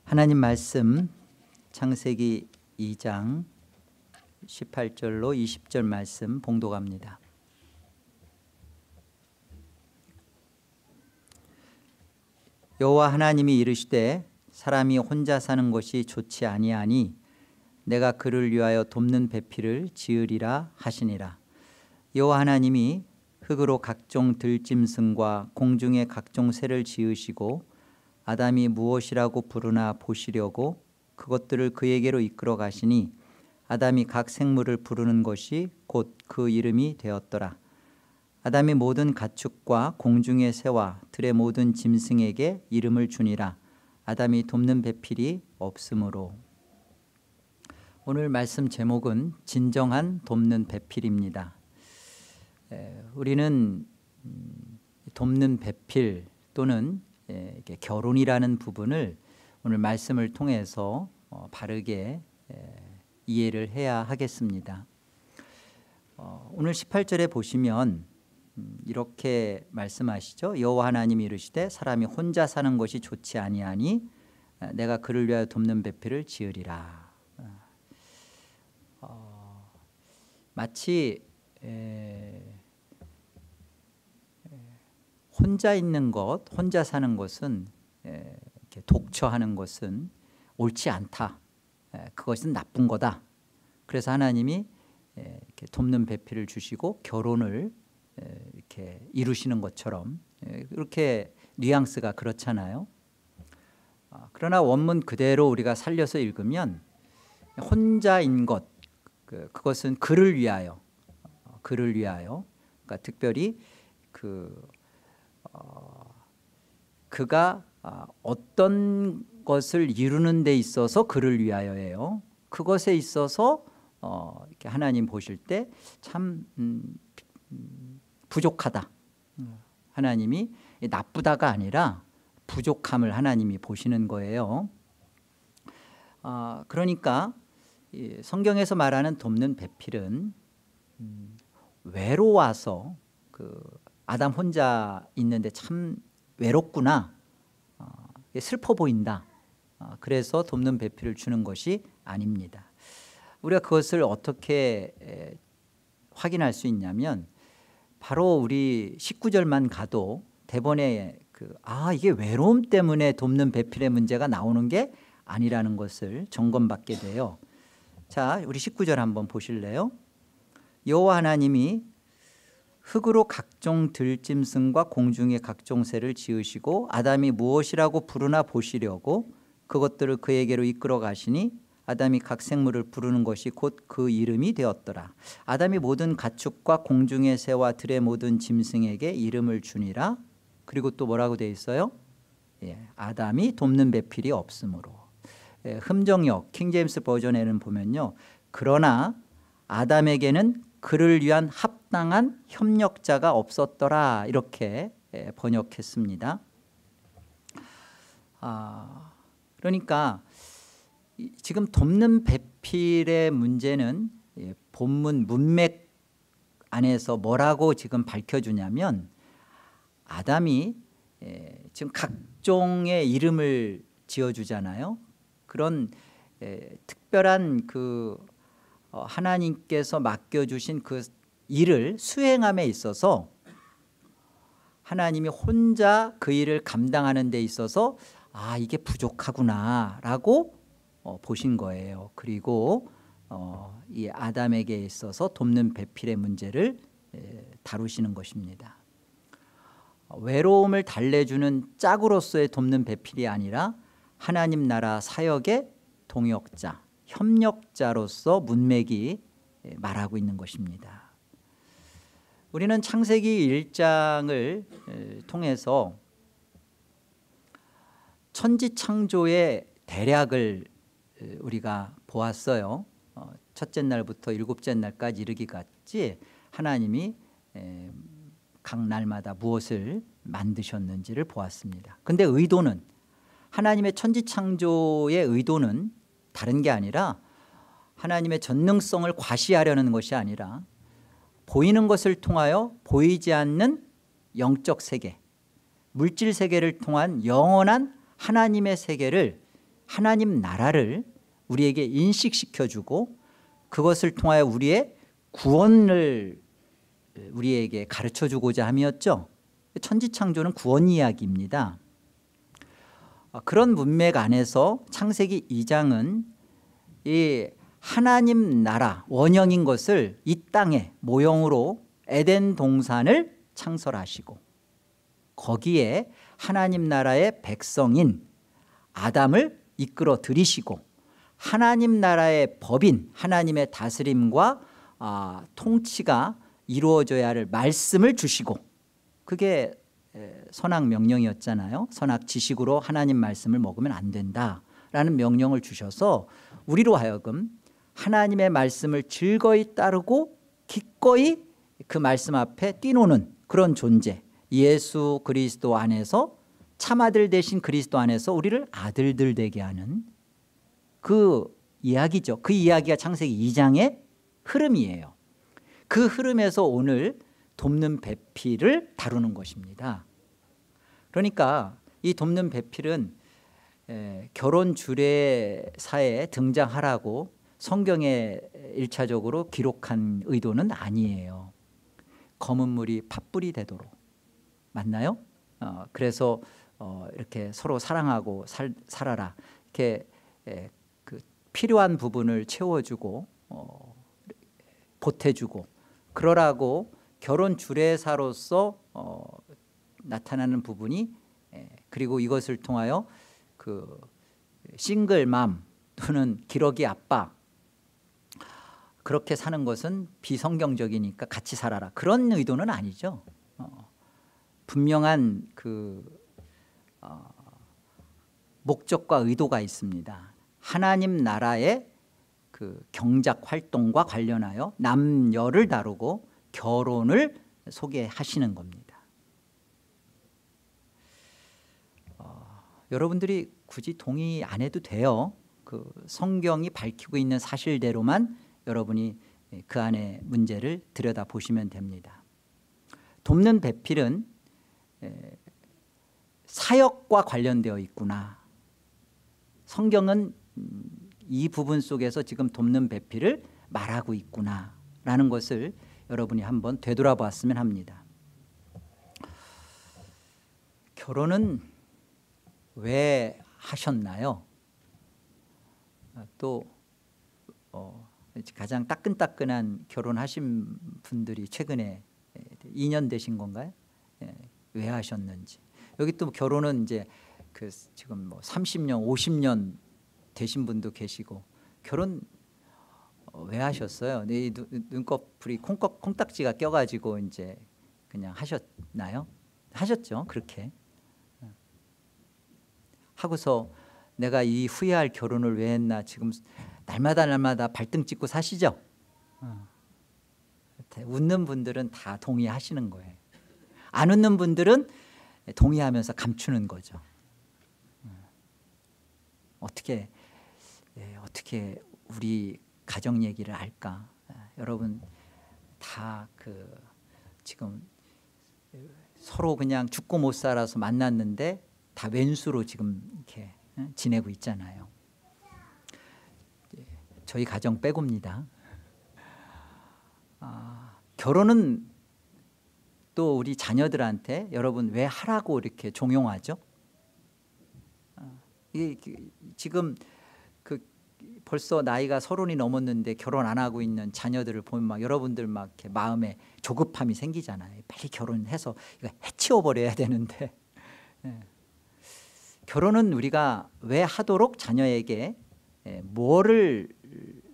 하나님 말씀 창세기 2장 18절로 20절 말씀 봉독합니다. 여호와 하나님이 이르시되 사람이 혼자 사는 것이 좋지 아니하니 내가 그를 위하여 돕는 배필을 지으리라 하시니라. 여호와 하나님이 흙으로 각종 들짐승과 공중의 각종 새를 지으시고 아담이 무엇이라고 부르나 보시려고 그것들을 그에게로 이끌어 가시니 아담이 각 생물을 부르는 것이 곧 그 이름이 되었더라. 아담이 모든 가축과 공중의 새와 들의 모든 짐승에게 이름을 주니라. 아담이 돕는 배필이 없으므로. 오늘 말씀 제목은 진정한 돕는 배필입니다. 우리는 돕는 배필 또는 결혼이라는 부분을 오늘 말씀을 통해서 바르게 이해를 해야 하겠습니다. 오늘 18절에 보시면 이렇게 말씀하시죠. 여호와 하나님이 이르시되 사람이 혼자 사는 것이 좋지 아니하니 내가 그를 위하여 돕는 배필을 지으리라. 마치 혼자 있는 것, 혼자 사는 것은 이렇게 독처하는 것은 옳지 않다. 그것은 나쁜 거다. 그래서 하나님이 이렇게 돕는 배필을 주시고 결혼을 이렇게 이루시는 것처럼 이렇게 뉘앙스가 그렇잖아요. 그러나 원문 그대로 우리가 살려서 읽으면 혼자인 것, 그것은 그를 위하여, 그러니까 특별히 그가 어떤 것을 이루는 데 있어서 그를 위하여예요. 그것에 있어서 이렇게 하나님 보실 때 참 부족하다. 하나님이 나쁘다가 아니라 부족함을 하나님이 보시는 거예요. 그러니까 성경에서 말하는 돕는 배필은 외로워서 아담 혼자 있는데 참 외롭구나, 슬퍼 보인다. 그래서 돕는 배필을 주는 것이 아닙니다. 우리가 그것을 어떻게 확인할 수 있냐면 바로 우리 19절만 가도 대본에 이게 외로움 때문에 돕는 배필의 문제가 나오는 게 아니라는 것을 점검받게 돼요. 자, 우리 19절 한번 보실래요? 여호와 하나님이 흙으로 각종 들짐승과 공중의 각종 새를 지으시고 아담이 무엇이라고 부르나 보시려고 그것들을 그에게로 이끌어 가시니 아담이 각 생물을 부르는 것이 곧 그 이름이 되었더라. 아담이 모든 가축과 공중의 새와 들의 모든 짐승에게 이름을 주니라. 그리고 또 뭐라고 되어 있어요? 아담이 돕는 배필이 없으므로. 흠정역 킹제임스 버전에는 보면요, 그러나 아담에게는 그를 위한 합당한 협력자가 없었더라, 이렇게 번역했습니다. 그러니까 지금 돕는 배필의 문제는 본문 문맥 안에서 뭐라고 지금 밝혀주냐면 아담이 지금 각종의 이름을 지어주잖아요. 그런 특별한 하나님께서 맡겨주신 그 일을 수행함에 있어서 하나님이 혼자 그 일을 감당하는 데 있어서 이게 부족하구나 라고 보신 거예요. 그리고 이 아담에게 있어서 돕는 배필의 문제를 다루시는 것입니다. 외로움을 달래주는 짝으로서의 돕는 배필이 아니라 하나님 나라 사역의 동역자, 협력자로서 문맥이 말하고 있는 것입니다. 우리는 창세기 1장을 통해서 천지창조의 대략을 우리가 보았어요. 첫째 날부터 일곱째 날까지 이르기까지 하나님이 각 날마다 무엇을 만드셨는지를 보았습니다. 그런데 의도는, 하나님의 천지창조의 의도는 다른 게 아니라 하나님의 전능성을 과시하려는 것이 아니라 보이는 것을 통하여 보이지 않는 영적 세계, 물질 세계를 통한 영원한 하나님의 세계를 하나님 나라를 우리에게 인식시켜주고 그것을 통하여 우리의 구원을 우리에게 가르쳐주고자 함이었죠. 천지창조는 구원 이야기입니다. 그런 문맥 안에서 창세기 2장은 이 하나님 나라 원형인 것을 이 땅에 모형으로 에덴 동산을 창설하시고 거기에 하나님 나라의 백성인 아담을 이끌어 들이시고 하나님 나라의 법인 하나님의 다스림과 통치가 이루어져야 할 말씀을 주시고 그게 선악 명령이었잖아요. 선악 지식으로 하나님 말씀을 먹으면 안 된다라는 명령을 주셔서 우리로 하여금 하나님의 말씀을 즐거이 따르고 기꺼이 그 말씀 앞에 뛰노는 그런 존재, 예수 그리스도 안에서 참아들 되신 그리스도 안에서 우리를 아들들 되게 하는 그 이야기죠. 그 이야기가 창세기 2장의 흐름이에요. 그 흐름에서 오늘 돕는 배필을 다루는 것입니다. 그러니까 이 돕는 배필은 결혼 주례사에 등장하라고 성경에 1차적으로 기록한 의도는 아니에요. 검은 물이 팥불이 되도록. 맞나요? 그래서 이렇게 서로 사랑하고 살아라. 이렇게 그 필요한 부분을 채워주고 보태주고 그러라고 결혼 주례사로서 나타나는 부분이 그리고 이것을 통하여 그 싱글맘 또는 기러기 아빠 그렇게 사는 것은 비성경적이니까 같이 살아라 그런 의도는 아니죠. 분명한 그 목적과 의도가 있습니다. 하나님 나라의 그 경작 활동과 관련하여 남녀를 다루고 결혼을 소개하시는 겁니다. 여러분들이 굳이 동의 안 해도 돼요. 그 성경이 밝히고 있는 사실대로만 여러분이 그 안에 문제를 들여다보시면 됩니다. 돕는 배필은 사역과 관련되어 있구나. 성경은 이 부분 속에서 지금 돕는 배필을 말하고 있구나라는 것을 여러분이 한번 되돌아봤으면 합니다. 결혼은 왜 하셨나요? 또 가장 따끈따끈한 결혼하신 분들이 최근에 2년 되신 건가요? 왜 하셨는지. 여기 또 결혼은 이제 그 지금 뭐 30년, 50년 되신 분도 계시고 결혼 왜 하셨어요? 이 눈꺼풀이 콩딱지가 껴가지고 이제 그냥 하셨나요? 하셨죠, 그렇게. 하고서 내가 이 후회할 결혼을 왜 했나 지금 날마다 발등 찍고 사시죠? 웃는 분들은 다 동의하시는 거예요. 안 웃는 분들은 동의하면서 감추는 거죠. 어떻게 우리 가정 얘기를 알까? 여러분 다 그 지금 서로 그냥 죽고 못 살아서 만났는데 다 왼수로 지금 이렇게 지내고 있잖아요. 저희 가정 빼고입니다. 결혼은 또 우리 자녀들한테 여러분 왜 하라고 이렇게 종용하죠? 지금 그 벌써 나이가 30이 넘었는데 결혼 안 하고 있는 자녀들을 보면 막 여러분들 막 이렇게 마음에 조급함이 생기잖아요. 빨리 결혼해서 이거 해치워 버려야 되는데 결혼은 우리가 왜 하도록 자녀에게 뭐를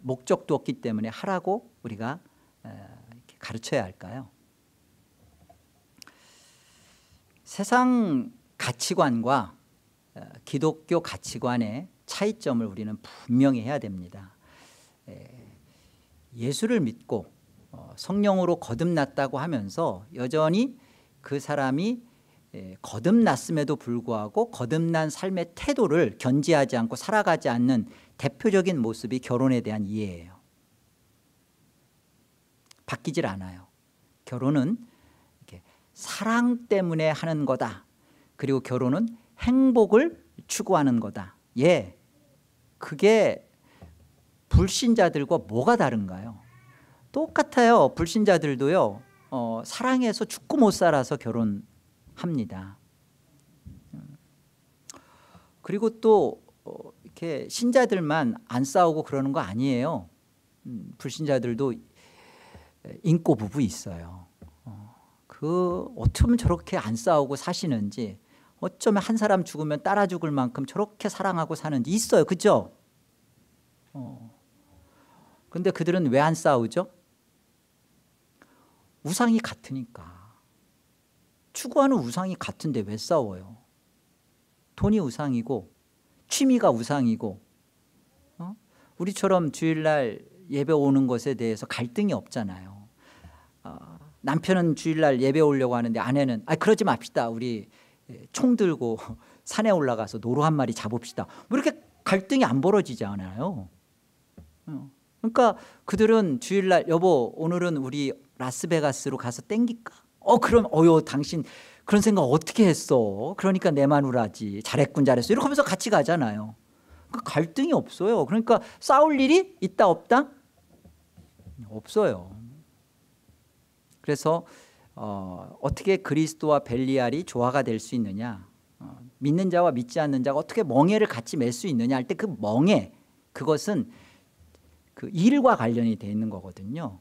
목적도 없기 때문에 하라고 우리가 이렇게 가르쳐야 할까요? 세상 가치관과 기독교 가치관의 차이점을 우리는 분명히 해야 됩니다. 예수를 믿고 성령으로 거듭났다고 하면서 여전히 그 사람이 거듭났음에도 불구하고 거듭난 삶의 태도를 견지하지 않고 살아가지 않는 대표적인 모습이 결혼에 대한 이해예요. 바뀌질 않아요. 결혼은 이렇게 사랑 때문에 하는 거다. 그리고 결혼은 행복을 추구하는 거다. 그게 불신자들과 뭐가 다른가요? 똑같아요. 불신자들도요 사랑해서 죽고 못 살아서 결혼합니다. 그리고 또 이렇게 신자들만 안 싸우고 그러는 거 아니에요. 불신자들도 인꼬 부부 있어요. 어쩌면 저렇게 안 싸우고 사시는지, 어쩌면 한 사람 죽으면 따라 죽을 만큼 저렇게 사랑하고 사는지 있어요. 그죠? 근데 그들은 왜 안 싸우죠? 우상이 같으니까. 추구하는 우상이 같은데 왜 싸워요? 돈이 우상이고 취미가 우상이고 우리처럼 주일날 예배 오는 것에 대해서 갈등이 없잖아요. 남편은 주일날 예배 오려고 하는데 아내는 그러지 맙시다. 우리 총 들고 산에 올라가서 노루 한 마리 잡읍시다. 뭐 이렇게 갈등이 안 벌어지지 않아요. 그러니까 그들은 주일날 여보 오늘은 우리 라스베가스로 가서 땡길까? 그럼 당신 그런 생각 어떻게 했어? 그러니까 내 마누라지. 잘했군 잘했어. 이렇게 하면서 같이 가잖아요. 그러니까 갈등이 없어요. 그러니까 싸울 일이 있다 없다? 없어요. 그래서 어떻게 그리스도와 벨리알이 조화가 될 수 있느냐, 믿는 자와 믿지 않는 자가 어떻게 멍에를 같이 맬 수 있느냐 할 때 그 멍에, 그것은 그 일과 관련이 돼 있는 거거든요.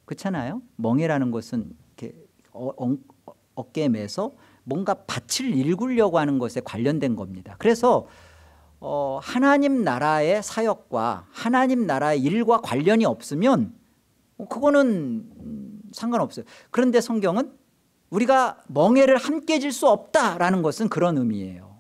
그렇잖아요. 멍에라는 것은 이렇게 어깨에 매서 뭔가 밭을 일구려고 하는 것에 관련된 겁니다. 그래서 하나님 나라의 사역과 하나님 나라의 일과 관련이 없으면 그거는 상관없어요. 그런데 성경은 우리가 멍에를 함께 질 수 없다라는 것은 그런 의미예요.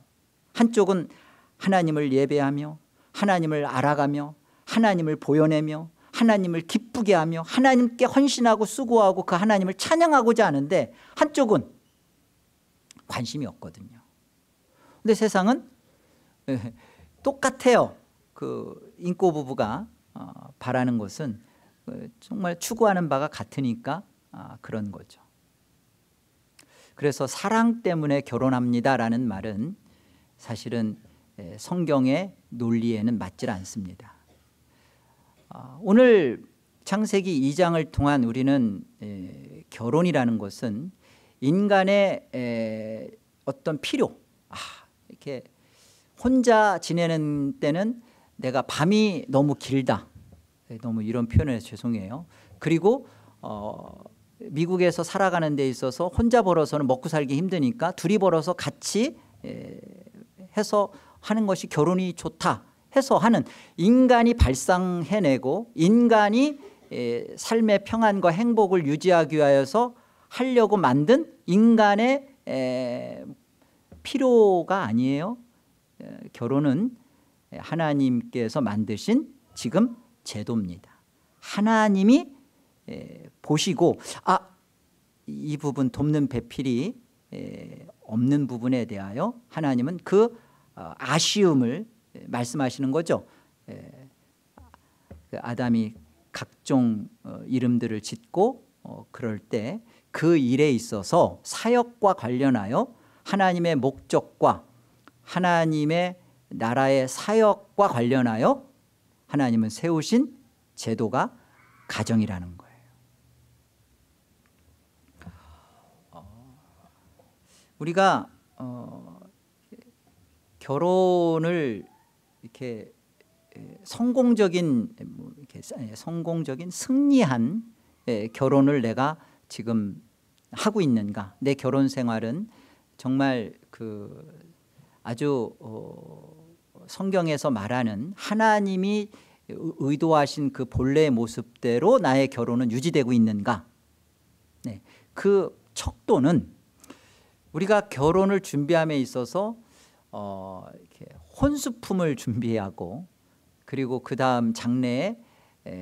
한쪽은 하나님을 예배하며 하나님을 알아가며 하나님을 보여내며 하나님을 기쁘게 하며 하나님께 헌신하고 수고하고 그 하나님을 찬양하고자 하는데, 한쪽은 관심이 없거든요. 근데 세상은 똑같아요. 그 인꼬 부부가 바라는 것은 정말 추구하는 바가 같으니까 그런 거죠. 그래서 사랑 때문에 결혼합니다라는 말은 사실은 성경의 논리에는 맞질 않습니다. 오늘 창세기 2장을 통한 우리는 결혼이라는 것은 인간의 어떤 필요, 이렇게 혼자 지내는 때는 내가 밤이 너무 길다, 너무 이런 표현을 해서 죄송해요. 그리고 미국에서 살아가는 데 있어서 혼자 벌어서는 먹고 살기 힘드니까 둘이 벌어서 같이 해서 하는 것이 결혼이 좋다 해서 하는, 인간이 발상해내고 인간이 삶의 평안과 행복을 유지하기 위하여서 하려고 만든 인간의 필요가 아니에요. 결혼은 하나님께서 만드신 지금 제도입니다. 하나님이 보시고 이 부분 돕는 배필이 없는 부분에 대하여 하나님은 그 아쉬움을 말씀하시는 거죠. 아담이 각종 이름들을 짓고 그럴 때 그 일에 있어서 사역과 관련하여 하나님의 목적과 하나님의 나라의 사역과 관련하여 하나님은 세우신 제도가 가정이라는 거예요. 우리가 결혼을 이렇게 성공적인 승리한 결혼을 내가 지금 하고 있는가, 내 결혼 생활은 정말 아주 성경에서 말하는 하나님이 의도하신 그 본래의 모습대로 나의 결혼은 유지되고 있는가. 그 척도는 우리가 결혼을 준비함에 있어서 이렇게 혼수품을 준비하고, 그리고 그 다음 장래에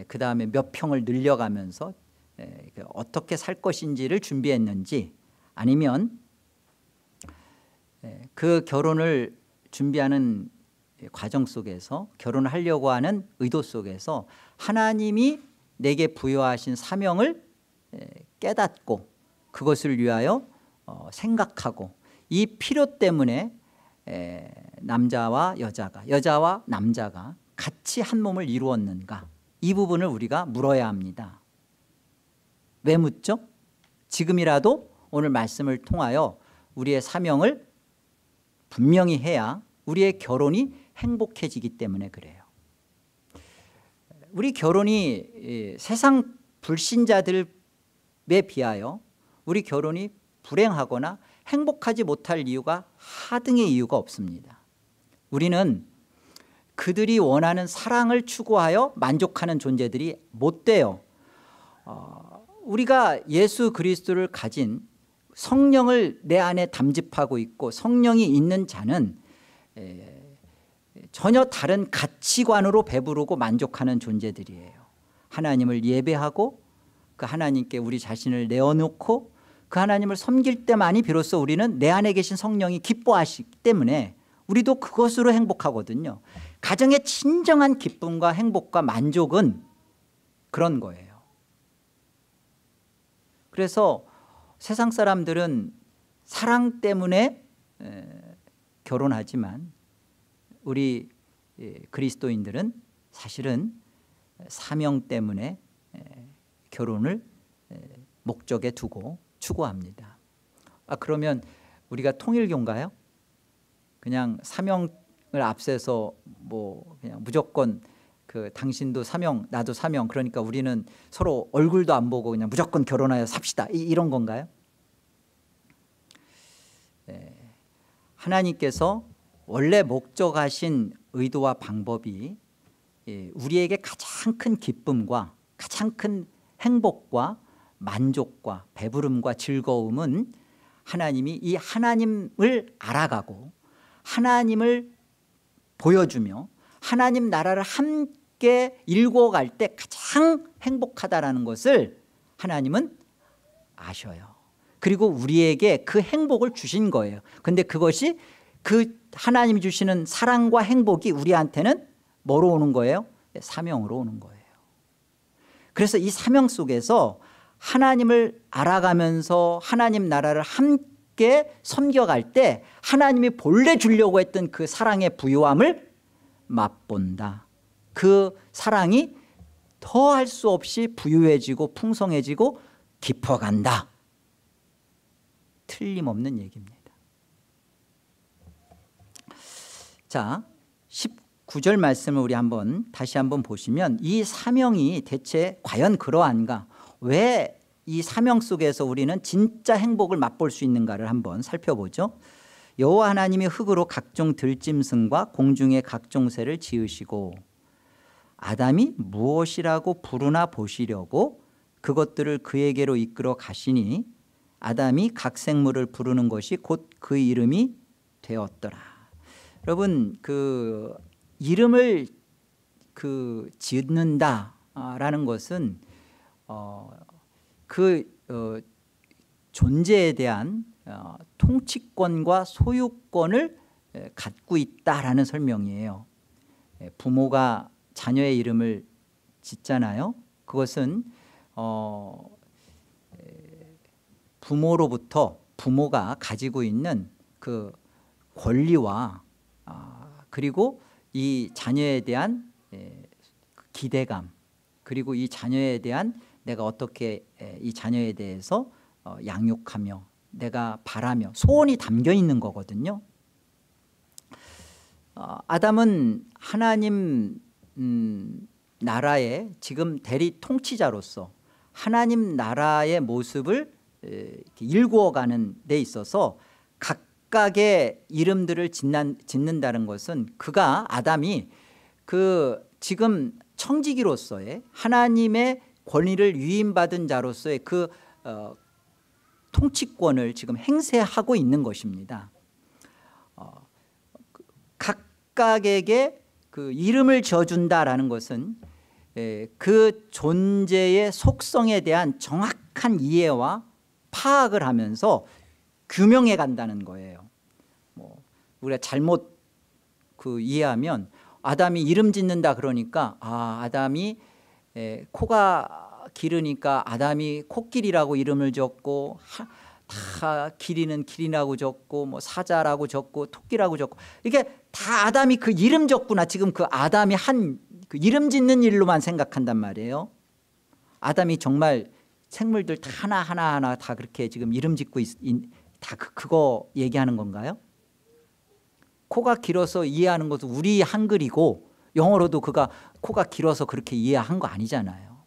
그 다음에 몇 평을 늘려가면서 어떻게 살 것인지를 준비했는지, 아니면 그 결혼을 준비하는 과정 속에서, 결혼을 하려고 하는 의도 속에서 하나님이 내게 부여하신 사명을 깨닫고 그것을 위하여 생각하고 이 필요 때문에 남자와 여자와 남자가 같이 한 몸을 이루었는가, 이 부분을 우리가 물어야 합니다. 왜 묻죠? 지금이라도 오늘 말씀을 통하여 우리의 사명을 분명히 해야 우리의 결혼이 행복해지기 때문에 그래요. 우리 결혼이 세상 불신자들에 비하여 우리 결혼이 불행하거나 행복하지 못할 이유가 하등의 이유가 없습니다. 우리는 그들이 원하는 사랑을 추구하여 만족하는 존재들이 못 돼요. 우리가 예수 그리스도를 가진 성령을 내 안에 담집하고 있고 성령이 있는 자는 전혀 다른 가치관으로 배부르고 만족하는 존재들이에요. 하나님을 예배하고 그 하나님께 우리 자신을 내어놓고 그 하나님을 섬길 때만이 비로소 우리는 내 안에 계신 성령이 기뻐하시기 때문에 우리도 그것으로 행복하거든요. 가정의 진정한 기쁨과 행복과 만족은 그런 거예요. 그래서 세상 사람들은 사랑 때문에 결혼하지만 우리 그리스도인들은 사실은 사명 때문에 결혼을 목적에 두고 추구합니다. 그러면 우리가 통일교인가요? 그냥 사명을 앞세서 뭐 그냥 무조건 당신도 사명 나도 사명, 그러니까 우리는 서로 얼굴도 안 보고 그냥 무조건 결혼하여 삽시다, 이런 건가요? 하나님께서 원래 목적하신 의도와 방법이 우리에게 가장 큰 기쁨과 가장 큰 행복과 만족과 배부름과 즐거움은 하나님이 이 하나님을 알아가고 하나님을 보여주며 하나님 나라를 함께 일궈갈 때 가장 행복하다라는 것을 하나님은 아셔요. 그리고 우리에게 그 행복을 주신 거예요. 그런데 그것이 그 하나님이 주시는 사랑과 행복이 우리한테는 뭐로 오는 거예요? 사명으로 오는 거예요. 그래서 이 사명 속에서 하나님을 알아가면서 하나님 나라를 함께 섬겨갈 때 하나님이 본래 주려고 했던 그 사랑의 부유함을 맛본다. 그 사랑이 더할 수 없이 부유해지고 풍성해지고 깊어간다. 틀림없는 얘기입니다. 자, 19절 말씀을 우리 다시 한번 보시면 이 사명이 대체 과연 그러한가, 왜 이 사명 속에서 우리는 진짜 행복을 맛볼 수 있는가를 한번 살펴보죠. 여호와 하나님이 흙으로 각종 들짐승과 공중의 각종 새를 지으시고 아담이 무엇이라고 부르나 보시려고 그것들을 그에게로 이끌어 가시니 아담이 각 생물을 부르는 것이 곧 그 이름이 되었더라. 여러분, 그 이름을 짓는다라는 것은 존재에 대한 통치권과 소유권을 갖고 있다라는 설명이에요. 부모가 자녀의 이름을 짓잖아요. 그것은 부모로부터 부모가 가지고 있는 그 권리와 그리고 이 자녀에 대한 기대감, 그리고 이 자녀에 대한 내가 어떻게 이 자녀에 대해서 양육하며 내가 바라며 소원이 담겨 있는 거거든요. 아담은 하나님 나라의 지금 대리 통치자로서 하나님 나라의 모습을 일구어가는 데 있어서 각각의 이름들을 짓는다는 것은 아담이 지금 청지기로서의 하나님의 권위를 위임받은 자로서의 통치권을 지금 행세하고 있는 것입니다. 각각에게 그 이름을 지어준다라는 것은 그 존재의 속성에 대한 정확한 이해와 파악을 하면서 규명해 간다는 거예요. 우리가 잘못 이해하면 아담이 이름 짓는다 그러니까 아담이 코가 기르니까 아담이 코끼리라고 이름을 지었고 다 기린은 기린이라고 적고 뭐 사자라고 적고 토끼라고 적고 이게 다 아담이 그 이름 적구나. 지금 그 아담이 한 그 이름 짓는 일로만 생각한단 말이에요. 아담이 정말 생물들 다 하나하나 다 그렇게 지금 이름 짓고 다 그거 얘기하는 건가요? 코가 길어서 이해하는 것은 우리 한글이고 영어로도 그가 코가 길어서 그렇게 이해한 거 아니잖아요.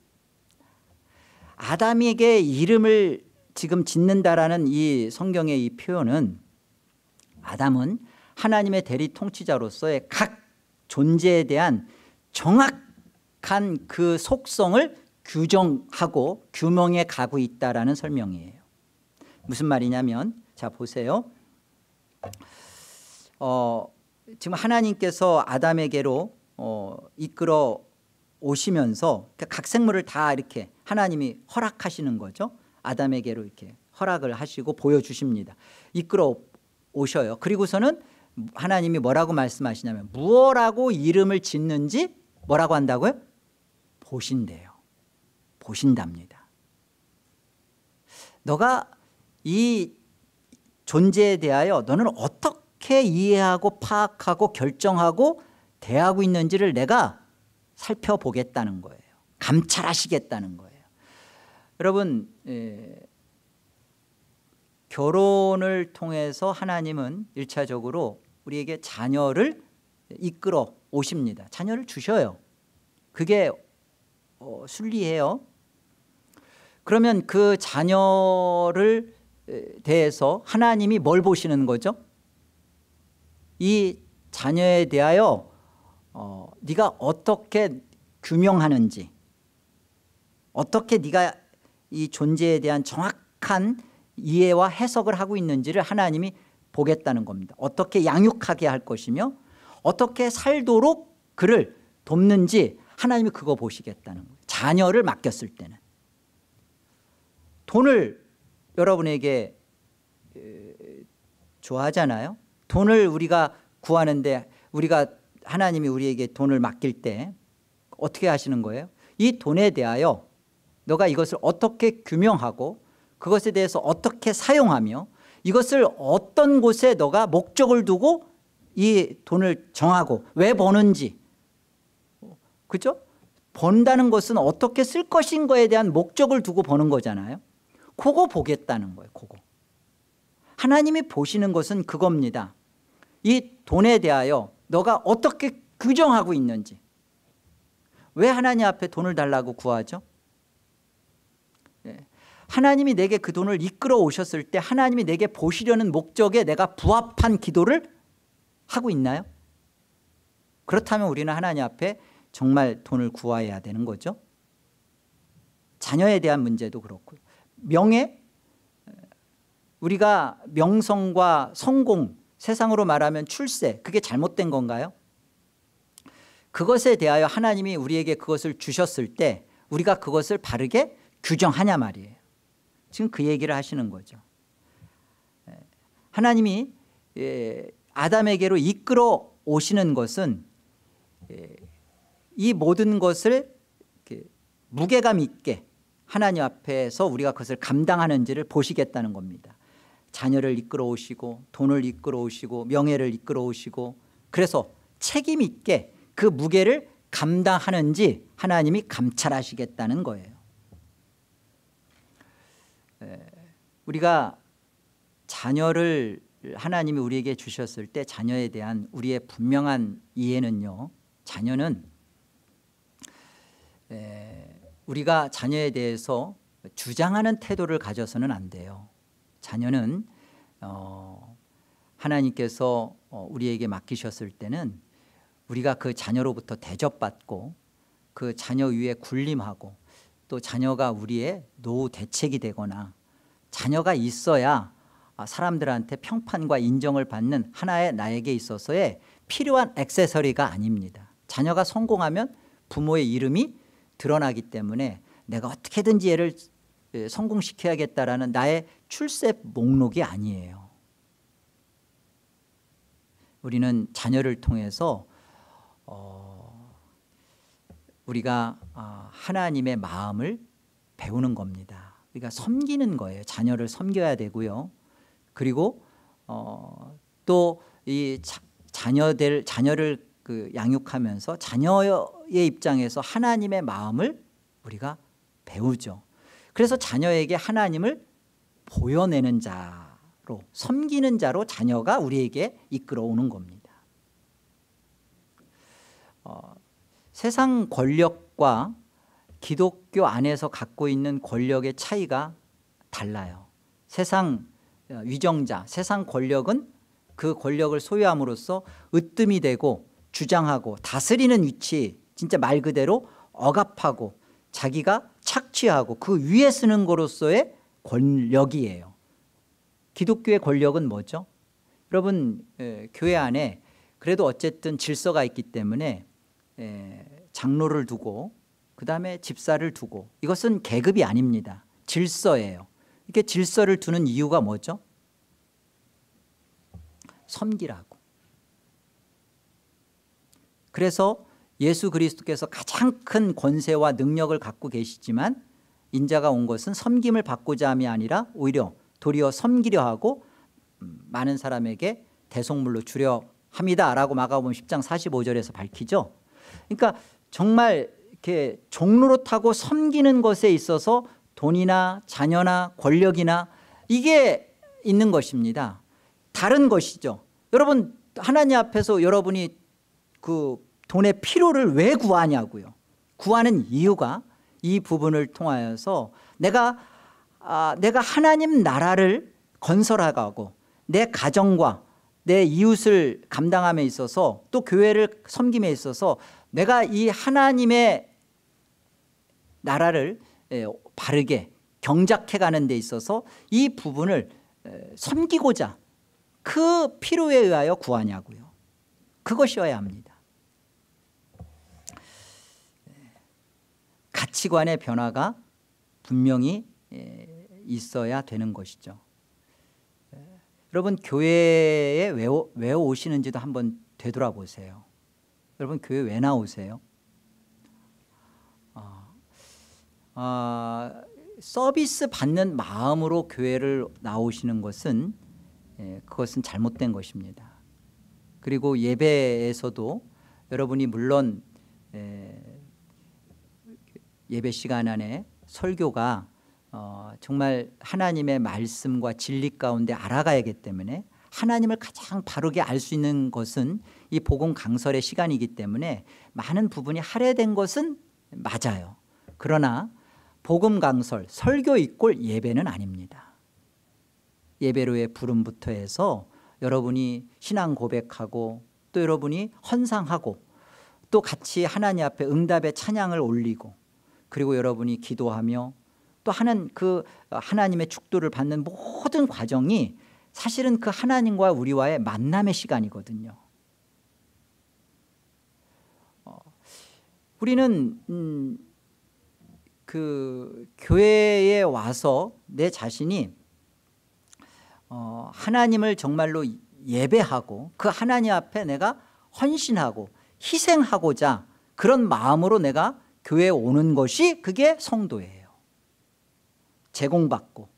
아담에게 이름을 지금 짓는다라는 이 성경의 이 표현은 아담은 하나님의 대리 통치자로서의 각 존재에 대한 정확한 그 속성을 규정하고 규명해 가고 있다라는 설명이에요. 무슨 말이냐면 자 보세요. 지금 하나님께서 아담에게로 이끌어 오시면서 각 생물을 다 이렇게 하나님이 허락하시는 거죠. 아담에게로 이렇게 허락을 하시고 보여주십니다. 이끌어 오셔요. 그리고서는 하나님이 뭐라고 말씀하시냐면 무엇라고 이름을 짓는지 뭐라고 한다고요? 보신대요. 보신답니다. 너가 이 존재에 대하여 너는 어떻게 이해하고 파악하고 결정하고 대하고 있는지를 내가 살펴보겠다는 거예요. 감찰하시겠다는 거예요. 여러분 결혼을 통해서 하나님은 1차적으로 우리에게 자녀를 이끌어 오십니다. 자녀를 주셔요. 그게 순리해요. 그러면 그 자녀를 대해서 하나님이 뭘 보시는 거죠? 이 자녀에 대하여 네가 어떻게 규명하는지, 어떻게 네가 이 존재에 대한 정확한 이해와 해석을 하고 있는지를 하나님이 보겠다는 겁니다. 어떻게 양육하게 할 것이며 어떻게 살도록 그를 돕는지 하나님이 그거 보시겠다는 거예요. 자녀를 맡겼을 때는. 돈을 여러분에게 좋아하잖아요. 돈을 우리가 구하는데 우리가 하나님이 우리에게 돈을 맡길 때 어떻게 하시는 거예요? 이 돈에 대하여 너가 이것을 어떻게 규명하고 그것에 대해서 어떻게 사용하며 이것을 어떤 곳에 너가 목적을 두고 이 돈을 정하고 왜 버는지, 그죠? 번다는 것은 어떻게 쓸 것인 거에 대한 목적을 두고 버는 거잖아요. 그거 보겠다는 거예요. 그거. 하나님이 보시는 것은 그겁니다. 이 돈에 대하여 너가 어떻게 규정하고 있는지. 왜 하나님 앞에 돈을 달라고 구하죠? 하나님이 내게 그 돈을 이끌어 오셨을 때 하나님이 내게 보시려는 목적에 내가 부합한 기도를 하고 있나요? 그렇다면 우리는 하나님 앞에 정말 돈을 구해야 되는 거죠. 자녀에 대한 문제도 그렇고요. 명예, 우리가 명성과 성공, 세상으로 말하면 출세, 그게 잘못된 건가요? 그것에 대하여 하나님이 우리에게 그것을 주셨을 때 우리가 그것을 바르게 규정하냐 말이에요. 지금 그 얘기를 하시는 거죠. 하나님이 아담에게로 이끌어 오시는 것은 이 모든 것을 무게감 있게 하나님 앞에서 우리가 그것을 감당하는지를 보시겠다는 겁니다. 자녀를 이끌어 오시고 돈을 이끌어 오시고 명예를 이끌어 오시고 그래서 책임 있게 그 무게를 감당하는지 하나님이 감찰하시겠다는 거예요. 우리가 자녀를 하나님이 우리에게 주셨을 때 자녀에 대한 우리의 분명한 이해는요, 자녀는 우리가 자녀에 대해서 주장하는 태도를 가져서는 안 돼요. 자녀는 하나님께서 우리에게 맡기셨을 때는 우리가 그 자녀로부터 대접받고 그 자녀 위에 군림하고 또 자녀가 우리의 노후 대책이 되거나 자녀가 있어야 사람들한테 평판과 인정을 받는 하나의 나에게 있어서의 필요한 액세서리가 아닙니다. 자녀가 성공하면 부모의 이름이 드러나기 때문에 내가 어떻게든지 얘를 성공시켜야겠다라는 나의 출세 목록이 아니에요. 우리는 자녀를 통해서 우리가 하나님의 마음을 배우는 겁니다. 우리가 섬기는 거예요. 자녀를 섬겨야 되고요. 그리고 또 이 자녀를 양육하면서 자녀의 입장에서 하나님의 마음을 우리가 배우죠. 그래서 자녀에게 하나님을 보여내는 자로, 섬기는 자로 자녀가 우리에게 이끌어오는 겁니다. 세상 권력과 기독교 안에서 갖고 있는 권력의 차이가 달라요. 세상 위정자, 세상 권력은 그 권력을 소유함으로써 으뜸이 되고 주장하고 다스리는 위치, 진짜 말 그대로 억압하고 자기가 착취하고 그 위에 쓰는 거로서의 권력이에요. 기독교의 권력은 뭐죠? 여러분, 교회 안에 그래도 어쨌든 질서가 있기 때문에 장로를 두고 그다음에 집사를 두고, 이것은 계급이 아닙니다. 질서예요. 이렇게 질서를 두는 이유가 뭐죠? 섬기라고. 그래서 예수 그리스도께서 가장 큰 권세와 능력을 갖고 계시지만 인자가 온 것은 섬김을 받고자 함이 아니라 오히려 도리어 섬기려 하고 많은 사람에게 대속물로 주려 합니다라고 마가복음 10장 45절에서 밝히죠. 그러니까 정말 이렇게 종로릇하고 섬기는 것에 있어서 돈이나 자녀나 권력이나 이게 있는 것입니다. 다른 것이죠. 여러분, 하나님 앞에서 여러분이 그 돈의 필요를 왜 구하냐고요. 구하는 이유가 이 부분을 통하여서 내가 하나님 나라를 건설하고 내 가정과 내 이웃을 감당함에 있어서 또 교회를 섬김에 있어서 내가 이 하나님의 나라를 바르게 경작해 가는 데 있어서 이 부분을 섬기고자 그 필요에 의하여 구하냐고요. 그것이어야 합니다. 가치관의 변화가 분명히 있어야 되는 것이죠. 여러분, 교회에 왜 오시는지도 한번 되돌아보세요. 여러분, 교회 왜 나오세요? 서비스 받는 마음으로 교회를 나오시는 것은 그것은 잘못된 것입니다. 그리고 예배에서도 여러분이 물론 예배 시간 안에 설교가 정말 하나님의 말씀과 진리 가운데 알아가야기 때문에 하나님을 가장 바르게 알 수 있는 것은 이 복음 강설의 시간이기 때문에 많은 부분이 할애된 것은 맞아요. 그러나 복음 강설, 설교 이꼴 예배는 아닙니다. 예배로의 부름부터 해서 여러분이 신앙 고백하고 또 여러분이 헌상하고 또 같이 하나님 앞에 응답의 찬양을 올리고 그리고 여러분이 기도하며 또 하는 그 하나님의 축도를 받는 모든 과정이 사실은 그 하나님과 우리와의 만남의 시간이거든요. 우리는 그 교회에 와서 내 자신이 하나님을 정말로 예배하고 그 하나님 앞에 내가 헌신하고 희생하고자 그런 마음으로 내가 교회에 오는 것이 그게 성도예요. 제공받고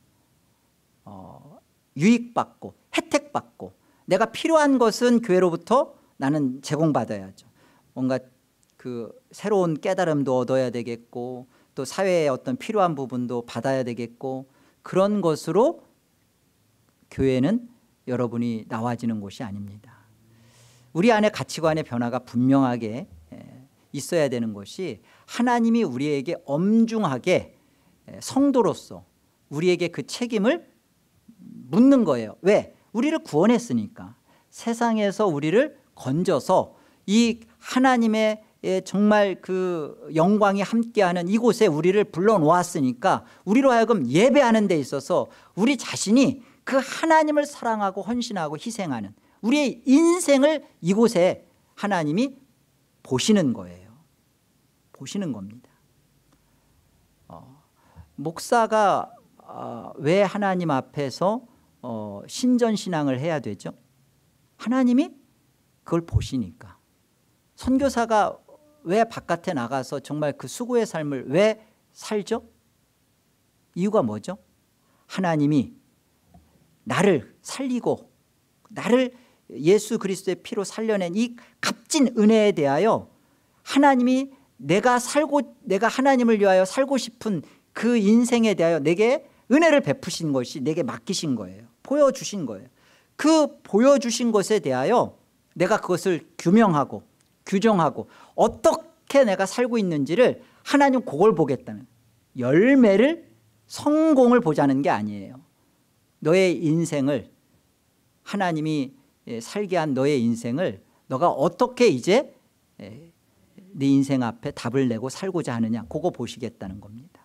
유익받고 혜택받고 내가 필요한 것은 교회로부터 나는 제공받아야죠. 뭔가 그 새로운 깨달음도 얻어야 되겠고 또 사회의 어떤 필요한 부분도 받아야 되겠고 그런 것으로 교회는 여러분이 나와지는 곳이 아닙니다. 우리 안에 가치관의 변화가 분명하게 있어야 되는 것이 하나님이 우리에게 엄중하게 성도로서 우리에게 그 책임을 묻는 거예요. 왜? 우리를 구원했으니까. 세상에서 우리를 건져서 이 하나님의 정말 그 영광이 함께하는 이곳에 우리를 불러놓았으니까 우리로 하여금 예배하는 데 있어서 우리 자신이 그 하나님을 사랑하고 헌신하고 희생하는 우리의 인생을 이곳에 하나님이 보시는 거예요. 보시는 겁니다. 목사가 왜 하나님 앞에서 신전신앙을 해야 되죠? 하나님이 그걸 보시니까. 선교사가 왜 바깥에 나가서 정말 그 수고의 삶을 왜 살죠? 이유가 뭐죠? 하나님이 나를 살리고 나를 예수 그리스도의 피로 살려낸 이 값진 은혜에 대하여 하나님이 내가 하나님을 위하여 살고 싶은 그 인생에 대하여 내게 은혜를 베푸신 것이 내게 맡기신 거예요. 보여주신 거예요. 그 보여주신 것에 대하여 내가 그것을 규명하고 규정하고 어떻게 내가 살고 있는지를 하나님 그걸 보겠다는, 열매를, 성공을 보자는 게 아니에요. 너의 인생을, 하나님이 살게 한 너의 인생을 너가 어떻게 이제 네 인생 앞에 답을 내고 살고자 하느냐, 그거 보시겠다는 겁니다.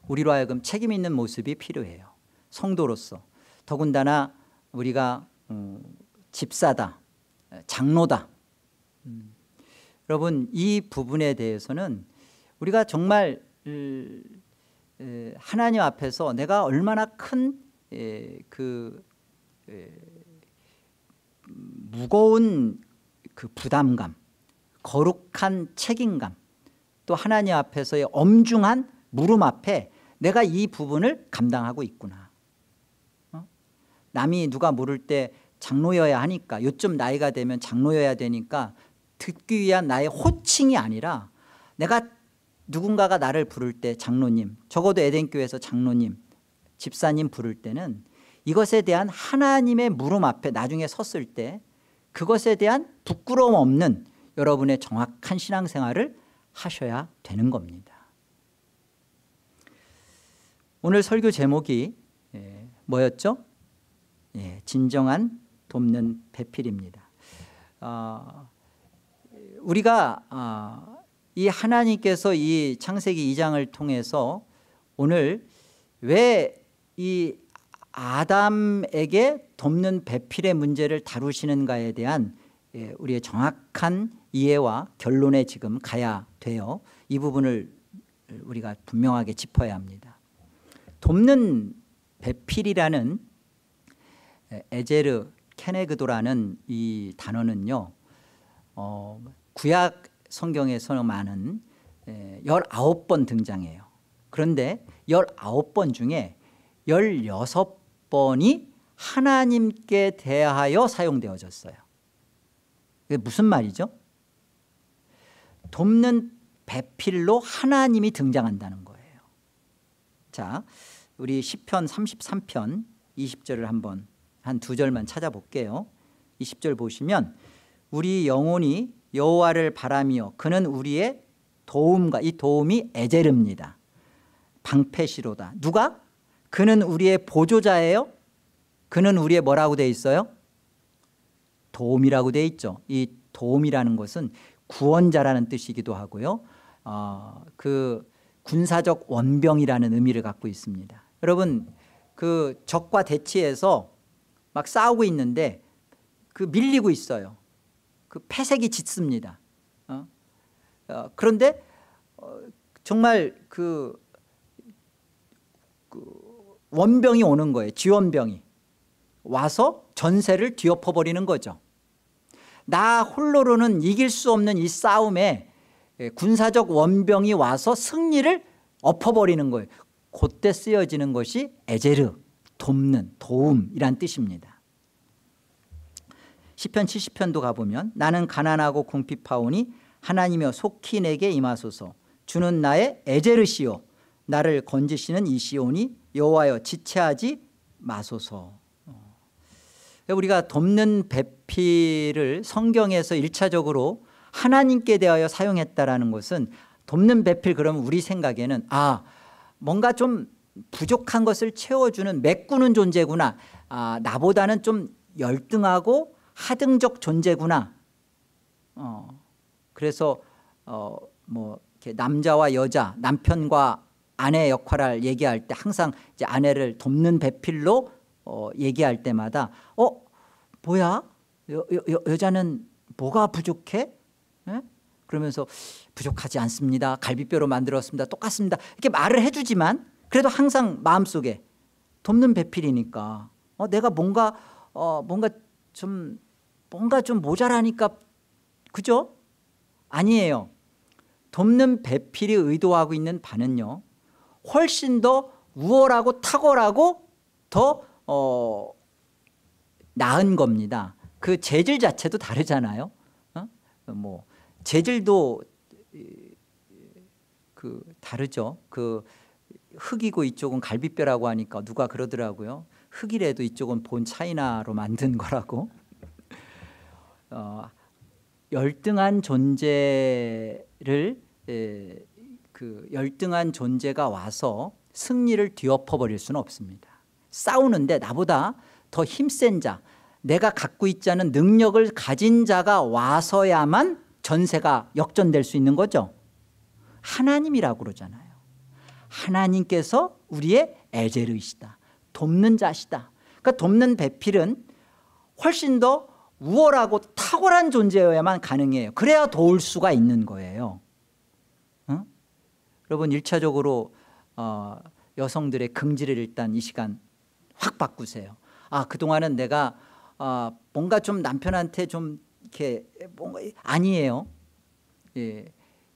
우리로 하여금 책임 있는 모습이 필요해요. 성도로서. 더군다나 우리가 집사다, 장로다. 여러분, 이 부분에 대해서는 우리가 정말 하나님 앞에서 내가 얼마나 큰 무거운 그 부담감, 거룩한 책임감, 또 하나님 앞에서의 엄중한 물음 앞에 내가 이 부분을 감당하고 있구나. 남이 누가 물을 때 장로여야 하니까, 요즘 나이가 되면 장로여야 되니까 듣기 위한 나의 호칭이 아니라, 내가 누군가가 나를 부를 때 장로님, 적어도 에덴교회에서 장로님, 집사님 부를 때는 이것에 대한 하나님의 물음 앞에 나중에 섰을 때 그것에 대한 부끄러움 없는 여러분의 정확한 신앙생활을 하셔야 되는 겁니다. 오늘 설교 제목이 뭐였죠? 진정한 돕는 배필입니다. 우리가 이 하나님께서 이 창세기 2장을 통해서 오늘 왜 이 아담에게 돕는 배필의 문제를 다루시는가에 대한 우리의 정확한 이해와 결론에 지금 가야 돼요. 이 부분을 우리가 분명하게 짚어야 합니다. 돕는 배필이라는 에제르 케네그도라는 이 단어는요, 구약 성경에서 많은 19번 등장해요. 그런데 19번 중에 16번이 하나님께 대하여 사용되어졌어요. 이게 무슨 말이죠? 돕는 배필로 하나님이 등장한다는 거예요. 자, 우리 시편 33편 20절을 한번 한 두 절만 찾아볼게요. 20절 보시면, 우리 영혼이 여호와를 바라며 그는 우리의 도움과, 이 도움이 에제르입니다. 방패시로다. 누가? 그는 우리의 보조자예요. 그는 우리의 뭐라고 돼 있어요? 도움이라고 돼 있죠. 이 도움이라는 것은 구원자라는 뜻이기도 하고요, 그 군사적 원병이라는 의미를 갖고 있습니다. 여러분, 그 적과 대치해서 막 싸우고 있는데 그 밀리고 있어요. 그 패색이 짙습니다. 그런데 정말 그 원병이 오는 거예요. 지원병이 와서 전세를 뒤엎어버리는 거죠. 나 홀로로는 이길 수 없는 이 싸움에 군사적 원병이 와서 승리를 엎어버리는 거예요. 그때 쓰여지는 것이 에제르, 돕는, 도움이란 뜻입니다. 시편 70편도 가보면, 나는 가난하고 궁핍하오니 하나님이여 속히 내게 임하소서. 주는 나의 에제르시오. 나를 건지시는 이시오니 여호와여 지체하지 마소서. 우리가 돕는 배필을 성경에서 1차적으로 하나님께 대하여 사용했다라는 것은, 돕는 배필 그러면 우리 생각에는 뭔가 좀 부족한 것을 채워주는 메꾸는 존재구나, 나보다는 좀 열등하고 하등적 존재구나. 그래서 뭐 이렇게 남자와 여자, 남편과 아내 역할을 얘기할 때 항상 이제 아내를 돕는 배필로 얘기할 때마다 뭐야? 여자는 뭐가 부족해? 에? 그러면서 부족하지 않습니다. 갈비뼈로 만들었습니다. 똑같습니다. 이렇게 말을 해주지만 그래도 항상 마음속에 돕는 배필이니까 내가 뭔가 좀 모자라니까, 그죠? 아니에요. 돕는 배필이 의도하고 있는 바는요, 훨씬 더 우월하고 탁월하고 더 나은 겁니다. 그 재질 자체도 다르잖아요. 뭐 재질도 다르죠. 흙이고 이쪽은 갈비뼈라고 하니까 누가 그러더라고요. 흙이라도 이쪽은 본 차이나로 만든 거라고. 열등한 존재를 열등한 존재가 와서 승리를 뒤엎어 버릴 수는 없습니다. 싸우는데 나보다 더 힘센 자, 내가 갖고 있지 않은 능력을 가진 자가 와서야만 전세가 역전될 수 있는 거죠. 하나님이라고 그러잖아요. 하나님께서 우리의 에제르이시다, 돕는 자시다. 그러니까 돕는 배필은 훨씬 더 우월하고 탁월한 존재여야만 가능해요. 그래야 도울 수가 있는 거예요. 여러분, 1차적으로 여성들의 긍지를 일단 이 시간 확 바꾸세요. 그동안은 내가 뭔가 좀 남편한테 좀 이렇게 뭔가 아니에요. 예.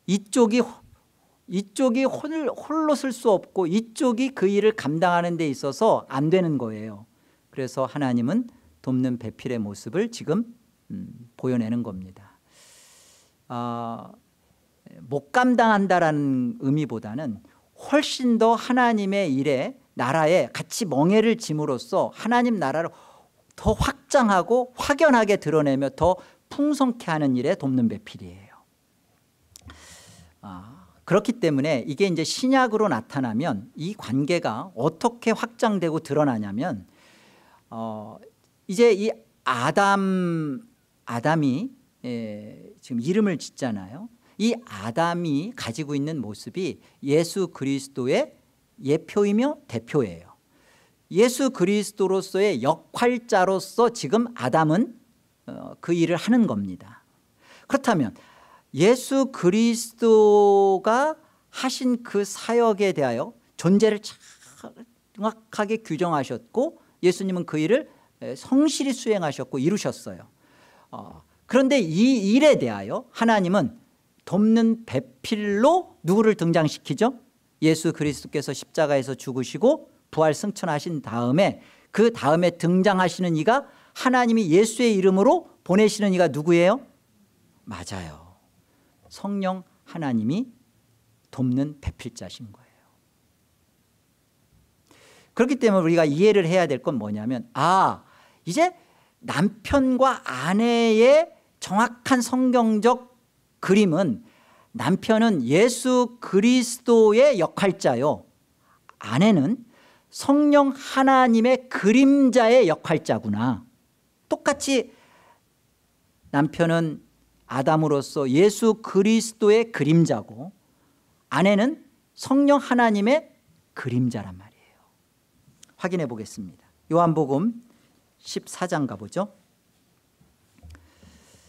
이쪽이 홀로 쓸 수 없고 이쪽이 그 일을 감당하는 데 있어서 안 되는 거예요. 그래서 하나님은 돕는 배필의 모습을 지금 보여내는 겁니다. 못 감당한다라는 의미보다는 훨씬 더 하나님의 일에, 나라에 같이 멍에를 짐으로써 하나님 나라를 더 확장하고 확연하게 드러내며 더 풍성케 하는 일에 돕는 배필이에요. 그렇기 때문에 이게 이제 신약으로 나타나면 이 관계가 어떻게 확장되고 드러나냐면, 이제 이 아담이 지금 이름을 짓잖아요. 이 아담이 가지고 있는 모습이 예수 그리스도의 예표이며 대표예요. 예수 그리스도로서의 역할자로서 지금 아담은 그 일을 하는 겁니다. 그렇다면 예수 그리스도가 하신 그 사역에 대하여 존재를 정확하게 규정하셨고, 예수님은 그 일을 성실히 수행하셨고 이루셨어요. 그런데 이 일에 대하여 하나님은 돕는 배필로 누구를 등장시키죠? 예수 그리스도께서 십자가에서 죽으시고 부활 승천하신 다음에, 그 다음에 등장하시는 이가, 하나님이 예수의 이름으로 보내시는 이가 누구예요? 맞아요. 성령 하나님이 돕는 배필자신 거예요. 그렇기 때문에 우리가 이해를 해야 될 건 뭐냐면, 이제 남편과 아내의 정확한 성경적 그림은, 남편은 예수 그리스도의 역할자요, 아내는 성령 하나님의 그림자의 역할자구나. 똑같이 남편은 아담으로서 예수 그리스도의 그림자고, 아내는 성령 하나님의 그림자란 말이에요. 확인해 보겠습니다. 요한복음 14장 가보죠.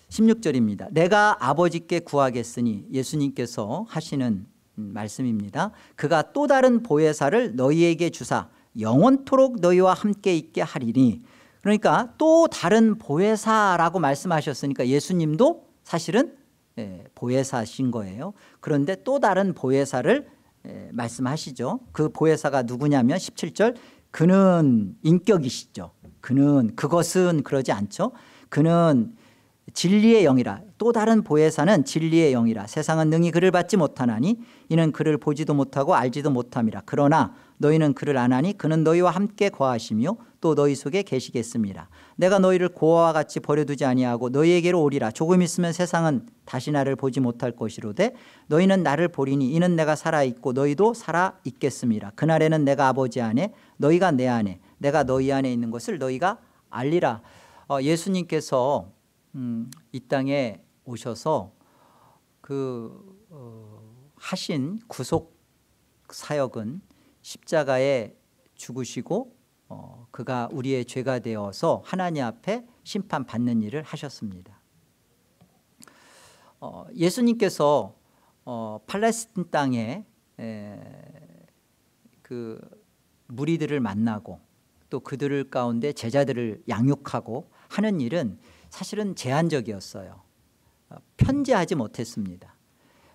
16절입니다. 내가 아버지께 구하겠으니, 예수님께서 하시는 말씀입니다. 그가 또 다른 보혜사를 너희에게 주사 영원토록 너희와 함께 있게 하리니. 그러니까 또 다른 보혜사라고 말씀하셨으니까 예수님도 사실은 보혜사신 거예요. 그런데 또 다른 보혜사를 말씀하시죠. 그 보혜사가 누구냐면 17절, 그는 인격이시죠. 그것은 그러지 않죠. 그는 진리의 영이라. 또 다른 보혜사는 진리의 영이라. 세상은 능히 그를 받지 못하나니 이는 그를 보지도 못하고 알지도 못함이라. 그러나 너희는 그를 아나니 그는 너희와 함께 거하시며 또 너희 속에 계시겠습니다. 내가 너희를 고아와 같이 버려두지 아니하고 너희에게로 오리라. 조금 있으면 세상은 다시 나를 보지 못할 것이로되 너희는 나를 보리니 이는 내가 살아있고 너희도 살아있겠습니다. 그날에는 내가 아버지 안에 너희가 내 안에 내가 너희 안에 있는 것을 너희가 알리라. 예수님께서 이 땅에 오셔서 하신 구속 사역은 십자가에 죽으시고 그가 우리의 죄가 되어서 하나님 앞에 심판받는 일을 하셨습니다. 예수님께서 팔레스틴 땅에 그 무리들을 만나고 또 그들 가운데 제자들을 양육하고 하는 일은 사실은 제한적이었어요. 편재하지 못했습니다.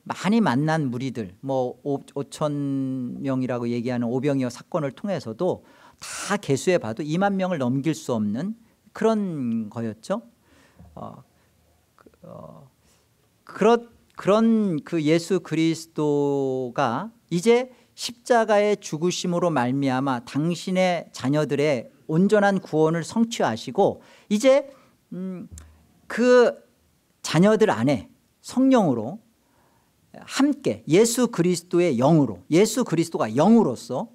많이 만난 무리들, 뭐 5천 명이라고 얘기하는 오병이어 사건을 통해서도 다 계수해 봐도 2만 명을 넘길 수 없는 그런 거였죠. 그런 그 예수 그리스도가 이제 십자가의 죽으심으로 말미암아 당신의 자녀들의 온전한 구원을 성취하시고 이제 그 자녀들 안에 성령으로 함께 예수 그리스도의 영으로, 예수 그리스도가 영으로서,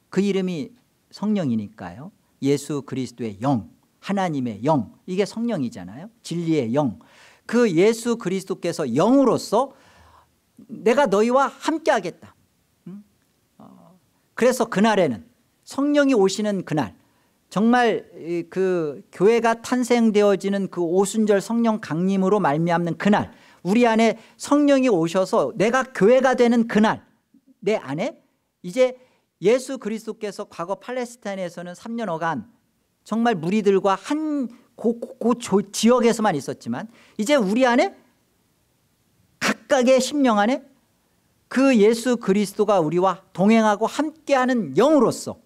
그 이름이 성령이니까요. 예수 그리스도의 영, 하나님의 영, 이게 성령이잖아요. 진리의 영. 그 예수 그리스도께서 영으로서 내가 너희와 함께 하겠다. 그래서 그날에는, 성령이 오시는 그날, 정말 그 교회가 탄생되어지는 그 오순절 성령 강림으로 말미암는 그날, 우리 안에 성령이 오셔서 내가 교회가 되는 그날, 내 안에 이제 예수 그리스도께서 과거 팔레스타인에서는 3년여간 정말 무리들과 한 지역에서만 있었지만 이제 우리 안에 각각의 심령 안에 그 예수 그리스도가 우리와 동행하고 함께하는 영으로서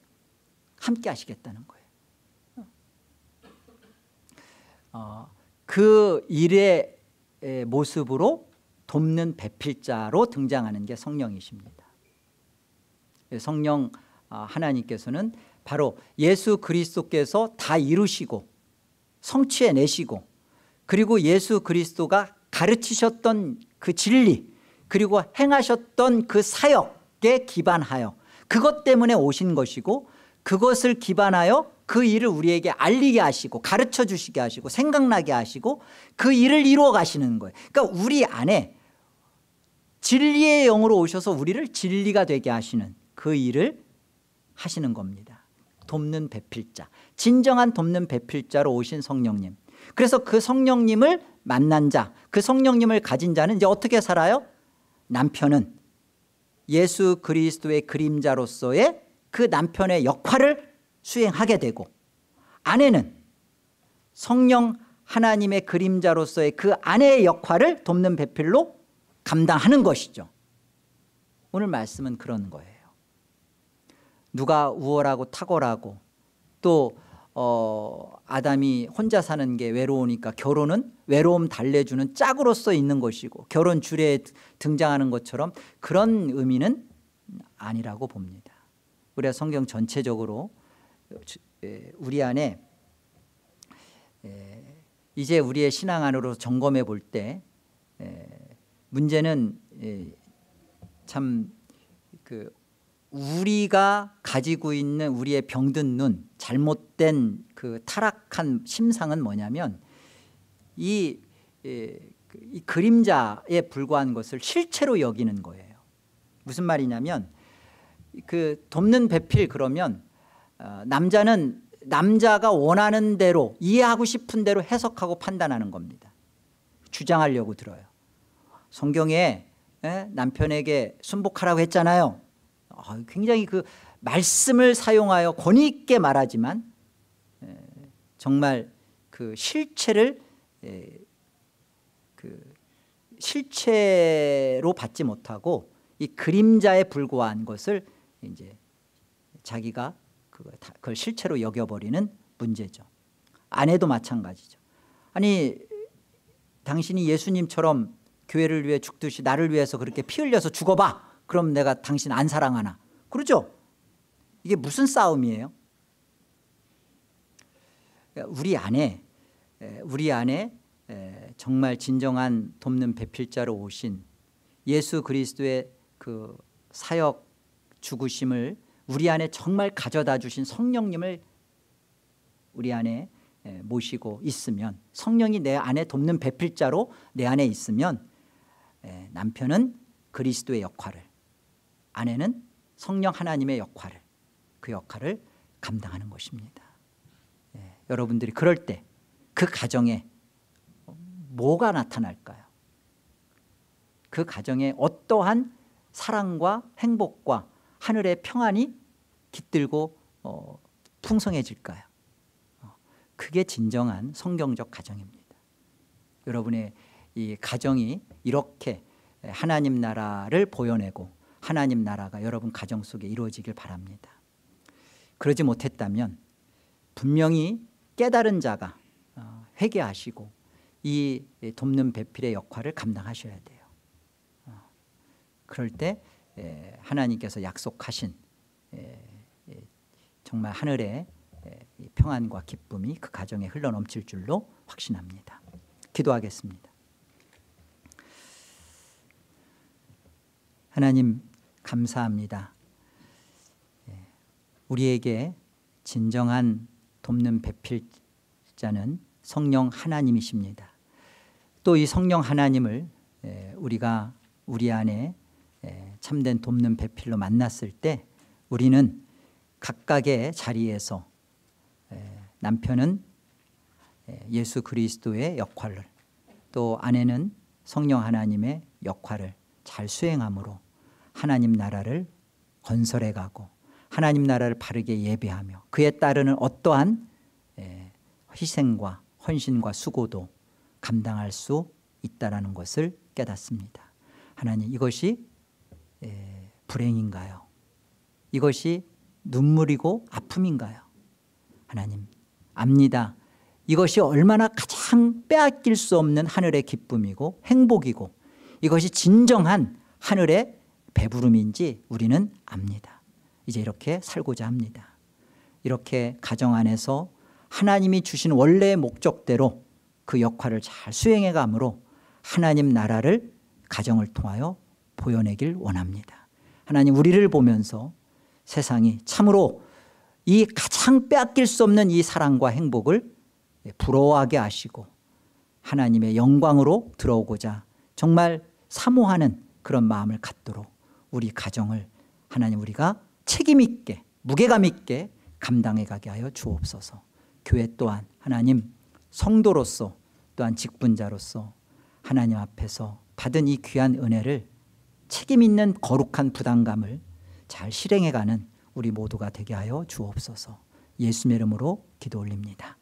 함께 하시겠다는 거예요. 그 일의 모습으로 돕는 배필자로 등장하는 게 성령이십니다. 성령 하나님께서는 바로 예수 그리스도께서 다 이루시고 성취해내시고, 그리고 예수 그리스도가 가르치셨던 그 진리, 그리고 행하셨던 그 사역에 기반하여 그것 때문에 오신 것이고, 그것을 기반하여 그 일을 우리에게 알리게 하시고 가르쳐 주시게 하시고 생각나게 하시고 그 일을 이루어 가시는 거예요. 그러니까 우리 안에 진리의 영으로 오셔서 우리를 진리가 되게 하시는 그 일을 하시는 겁니다. 돕는 배필자, 진정한 돕는 배필자로 오신 성령님. 그래서 그 성령님을 만난 자, 그 성령님을 가진 자는 이제 어떻게 살아요? 남편은 예수 그리스도의 그림자로서의 그 남편의 역할을 수행하게 되고, 아내는 성령 하나님의 그림자로서의 그 아내의 역할을 돕는 배필로 감당하는 것이죠. 오늘 말씀은 그런 거예요. 누가 우월하고 탁월하고 또 아담이 혼자 사는 게 외로우니까 결혼은 외로움 달래주는 짝으로서 있는 것이고 결혼 주례에 등장하는 것처럼 그런 의미는 아니라고 봅니다. 우리가 성경 전체적으로 우리 안에 이제 우리의 신앙 안으로 점검해 볼 때 문제는 참 그 우리가 가지고 있는 우리의 병든 눈, 잘못된 그 타락한 심상은 뭐냐면 이 그림자에 불과한 것을 실체로 여기는 거예요. 무슨 말이냐면 그 돕는 배필, 그러면 남자는 남자가 원하는 대로 이해하고 싶은 대로 해석하고 판단하는 겁니다. 주장하려고 들어요. 성경에 남편에게 순복하라고 했잖아요. 굉장히 그 말씀을 사용하여 권위 있게 말하지만 정말 그 실체를 그 실체로 받지 못하고 이 그림자에 불과한 것을 이제 자기가 그걸 실체로 여겨버리는 문제죠. 아내도 마찬가지죠. 아니, 당신이 예수님처럼 교회를 위해 죽듯이 나를 위해서 그렇게 피 흘려서 죽어봐. 그럼 내가 당신 안 사랑하나? 그러죠? 이게 무슨 싸움이에요? 우리 안에 정말 진정한 돕는 배필자로 오신 예수 그리스도의 그 사역 죽으심을 우리 안에 정말 가져다 주신 성령님을 우리 안에 모시고 있으면, 성령이 내 안에 돕는 배필자로 내 안에 있으면 남편은 그리스도의 역할을, 아내는 성령 하나님의 역할을, 그 역할을 감당하는 것입니다. 여러분들이 그럴 때 그 가정에 뭐가 나타날까요? 그 가정에 어떠한 사랑과 행복과 하늘의 평안이 깃들고 풍성해질까요? 그게 진정한 성경적 가정입니다. 여러분의 이 가정이 이렇게 하나님 나라를 보여내고 하나님 나라가 여러분 가정 속에 이루어지길 바랍니다. 그러지 못했다면 분명히 깨달은 자가 회개하시고 이 돕는 배필의 역할을 감당하셔야 돼요. 그럴 때 하나님께서 약속하신 정말 하늘의 평안과 기쁨이 그 가정에 흘러넘칠 줄로 확신합니다. 기도하겠습니다. 하나님 감사합니다. 우리에게 진정한 돕는 배필자는 성령 하나님이십니다. 또 이 성령 하나님을 우리가 우리 안에 참된 돕는 배필로 만났을 때 우리는 각각의 자리에서 남편은 예수 그리스도의 역할을, 또 아내는 성령 하나님의 역할을 잘 수행함으로 하나님 나라를 건설해 가고 하나님 나라를 바르게 예배하며 그에 따르는 어떠한 희생과 헌신과 수고도 감당할 수 있다라는 것을 깨닫습니다. 하나님, 이것이 불행인가요? 이것이 눈물이고 아픔인가요? 하나님 압니다. 이것이 얼마나 가장 빼앗길 수 없는 하늘의 기쁨이고 행복이고 이것이 진정한 하늘의 배부름인지 우리는 압니다. 이제 이렇게 살고자 합니다. 이렇게 가정 안에서 하나님이 주신 원래의 목적대로 그 역할을 잘 수행해 가므로 하나님 나라를 가정을 통하여 보여내길 원합니다. 하나님, 우리를 보면서 세상이 참으로 이 가장 빼앗길 수 없는 이 사랑과 행복을 부러워하게 하시고 하나님의 영광으로 들어오고자 정말 사모하는 그런 마음을 갖도록 우리 가정을 하나님 우리가 책임 있게 무게감 있게 감당해 가게 하여 주옵소서. 교회 또한 하나님 성도로서 또한 직분자로서 하나님 앞에서 받은 이 귀한 은혜를 책임 있는 거룩한 부담감을 잘 실행해가는 우리 모두가 되게 하여 주옵소서. 예수의 이름으로 기도 올립니다.